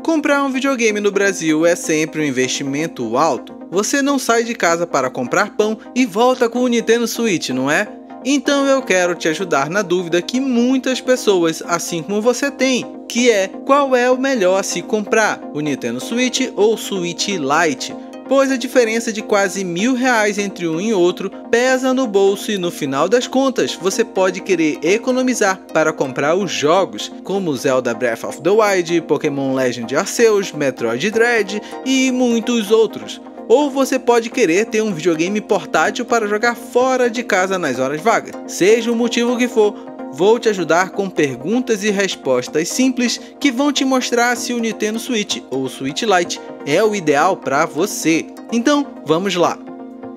Comprar um videogame no Brasil é sempre um investimento alto. Você não sai de casa para comprar pão e volta com o Nintendo Switch, não é? Então eu quero te ajudar na dúvida que muitas pessoas, assim como você tem, que é qual é o melhor a se comprar, o Nintendo Switch ou o Switch Lite? Pois a diferença de quase R$1.000 entre um e outro pesa no bolso e no final das contas você pode querer economizar para comprar os jogos como Zelda Breath of the Wild, Pokémon Legend Arceus, Metroid Dread e muitos outros. Ou você pode querer ter um videogame portátil para jogar fora de casa nas horas vagas. Seja o motivo que for, vou te ajudar com perguntas e respostas simples que vão te mostrar se o Nintendo Switch ou o Switch Lite é o ideal para você. Então, vamos lá!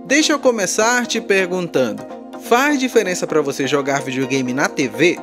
Deixa eu começar te perguntando, faz diferença para você jogar videogame na TV?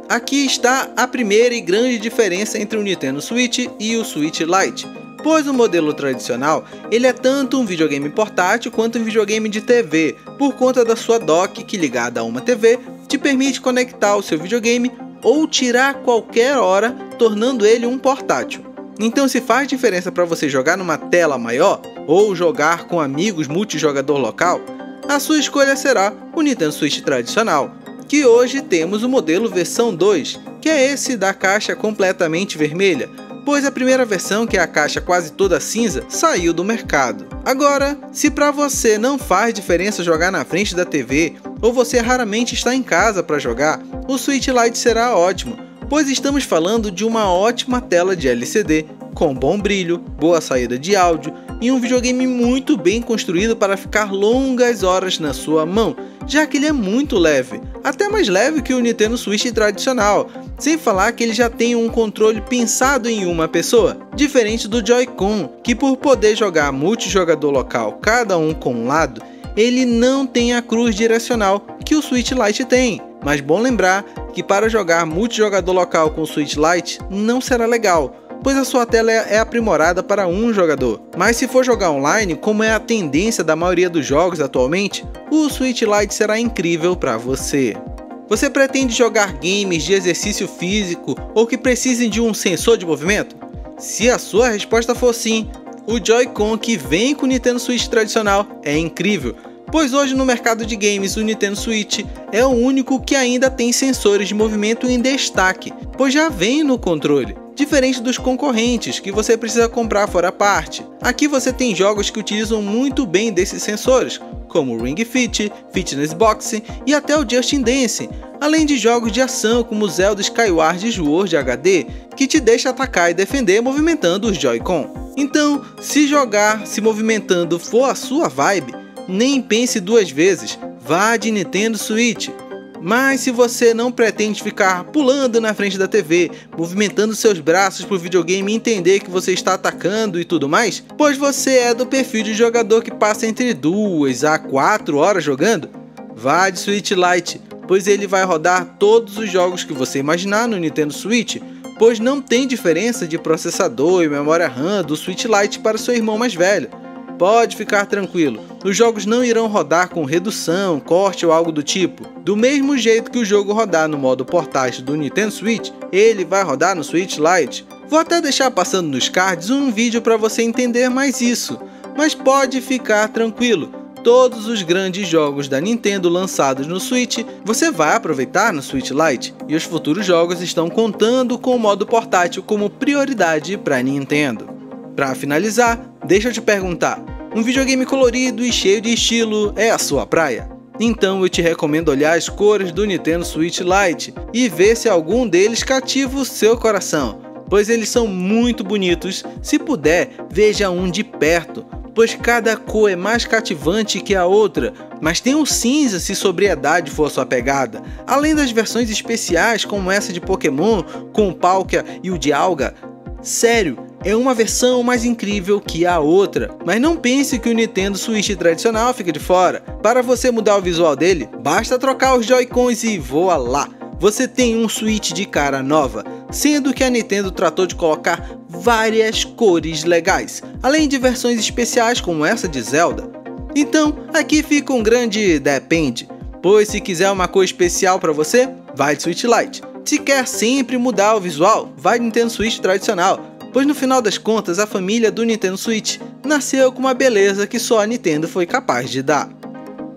Aqui está a primeira e grande diferença entre o Nintendo Switch e o Switch Lite. Pois o modelo tradicional, ele é tanto um videogame portátil quanto um videogame de TV, por conta da sua dock que ligada a uma TV, te permite conectar o seu videogame ou tirar a qualquer hora, tornando ele um portátil. Então se faz diferença para você jogar numa tela maior, ou jogar com amigos multijogador local, a sua escolha será o Nintendo Switch tradicional, que hoje temos o modelo versão 2, que é esse da caixa completamente vermelha, pois a primeira versão, que é a caixa quase toda cinza, saiu do mercado. Agora, se para você não faz diferença jogar na frente da TV, ou você raramente está em casa para jogar, o Switch Lite será ótimo, pois estamos falando de uma ótima tela de LCD, com bom brilho, boa saída de áudio e um videogame muito bem construído para ficar longas horas na sua mão, já que ele é muito leve, até mais leve que o Nintendo Switch tradicional, sem falar que ele já tem um controle pensado em uma pessoa, diferente do Joy-Con, que por poder jogar multijogador local, cada um com um lado, ele não tem a cruz direcional que o Switch Lite tem. Mas bom lembrar que para jogar multijogador local com o Switch Lite não será legal, pois a sua tela é aprimorada para um jogador. Mas se for jogar online, como é a tendência da maioria dos jogos atualmente, o Switch Lite será incrível para você. Você pretende jogar games de exercício físico ou que precisem de um sensor de movimento? Se a sua resposta for sim, o Joy-Con que vem com o Nintendo Switch tradicional é incrível, pois hoje no mercado de games o Nintendo Switch é o único que ainda tem sensores de movimento em destaque, pois já vem no controle, diferente dos concorrentes que você precisa comprar fora parte. Aqui você tem jogos que utilizam muito bem desses sensores, como o Ring Fit, Fitness Box e até o Just Dance, além de jogos de ação como Zelda Skyward Sword HD, que te deixa atacar e defender movimentando os Joy-Con. Então, se jogar se movimentando for a sua vibe, nem pense duas vezes, vá de Nintendo Switch. Mas se você não pretende ficar pulando na frente da TV, movimentando seus braços para o videogame entender que você está atacando e tudo mais, pois você é do perfil de jogador que passa entre 2 a 4 horas jogando, vá de Switch Lite, pois ele vai rodar todos os jogos que você imaginar no Nintendo Switch, pois não tem diferença de processador e memória RAM do Switch Lite para seu irmão mais velho. Pode ficar tranquilo, os jogos não irão rodar com redução, corte ou algo do tipo. Do mesmo jeito que o jogo rodar no modo portátil do Nintendo Switch, ele vai rodar no Switch Lite. Vou até deixar passando nos cards um vídeo para você entender mais isso, mas pode ficar tranquilo, todos os grandes jogos da Nintendo lançados no Switch você vai aproveitar no Switch Lite, e os futuros jogos estão contando com o modo portátil como prioridade para a Nintendo. Para finalizar, deixa eu te perguntar, um videogame colorido e cheio de estilo é a sua praia? Então eu te recomendo olhar as cores do Nintendo Switch Lite e ver se algum deles cativa o seu coração, pois eles são muito bonitos. Se puder, veja um de perto, pois cada cor é mais cativante que a outra, mas tem um cinza se sobriedade for a sua pegada, além das versões especiais como essa de Pokémon com o Palkia e o Dialga. Sério, é uma versão mais incrível que a outra, mas não pense que o Nintendo Switch tradicional fica de fora. Para você mudar o visual dele, basta trocar os Joy-Cons e voa lá! Você tem um Switch de cara nova, sendo que a Nintendo tratou de colocar várias cores legais, além de versões especiais como essa de Zelda. Então, aqui fica um grande depende, pois se quiser uma cor especial para você, vai de Switch Lite. Se quer sempre mudar o visual, vai de Nintendo Switch tradicional. pois no final das contas a família do Nintendo Switch nasceu com uma beleza que só a Nintendo foi capaz de dar.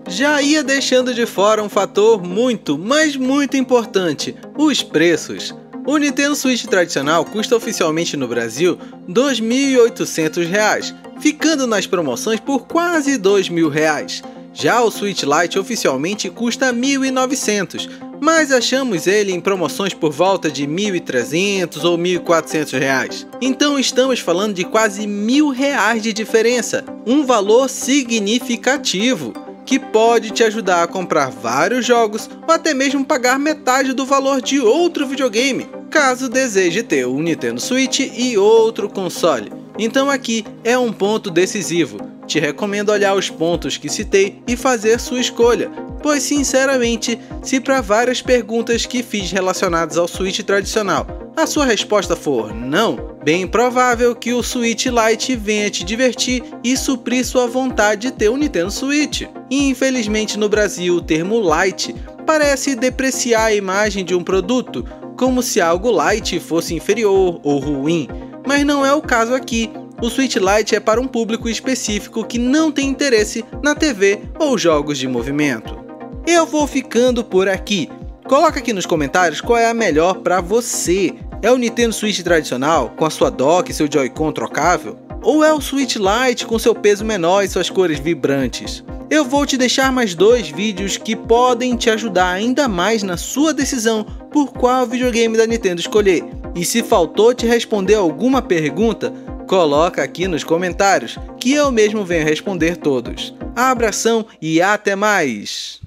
Já ia deixando de fora um fator muito, mas muito importante: os preços. O Nintendo Switch tradicional custa oficialmente no Brasil R$ 2.800, ficando nas promoções por quase R$ 2.000. Já o Switch Lite oficialmente custa R$ 1.900, mas achamos ele em promoções por volta de R$ 1.300 ou R$ 1.400. Então estamos falando de quase R$ 1.000 de diferença, um valor significativo, que pode te ajudar a comprar vários jogos ou até mesmo pagar metade do valor de outro videogame, caso deseje ter um Nintendo Switch e outro console. Então aqui é um ponto decisivo. Te recomendo olhar os pontos que citei e fazer sua escolha, pois sinceramente, se para várias perguntas que fiz relacionadas ao Switch tradicional, a sua resposta for não, bem provável que o Switch Lite venha te divertir e suprir sua vontade de ter um Nintendo Switch. E infelizmente no Brasil o termo Lite parece depreciar a imagem de um produto, como se algo light fosse inferior ou ruim, mas não é o caso aqui. O Switch Lite é para um público específico que não tem interesse na TV ou jogos de movimento. Eu vou ficando por aqui. Coloca aqui nos comentários qual é a melhor para você. É o Nintendo Switch tradicional, com a sua dock e seu Joy-Con trocável? Ou é o Switch Lite com seu peso menor e suas cores vibrantes? Eu vou te deixar mais 2 vídeos que podem te ajudar ainda mais na sua decisão por qual videogame da Nintendo escolher. E se faltou te responder alguma pergunta, coloca aqui nos comentários, que eu mesmo venho responder todos. Abração e até mais!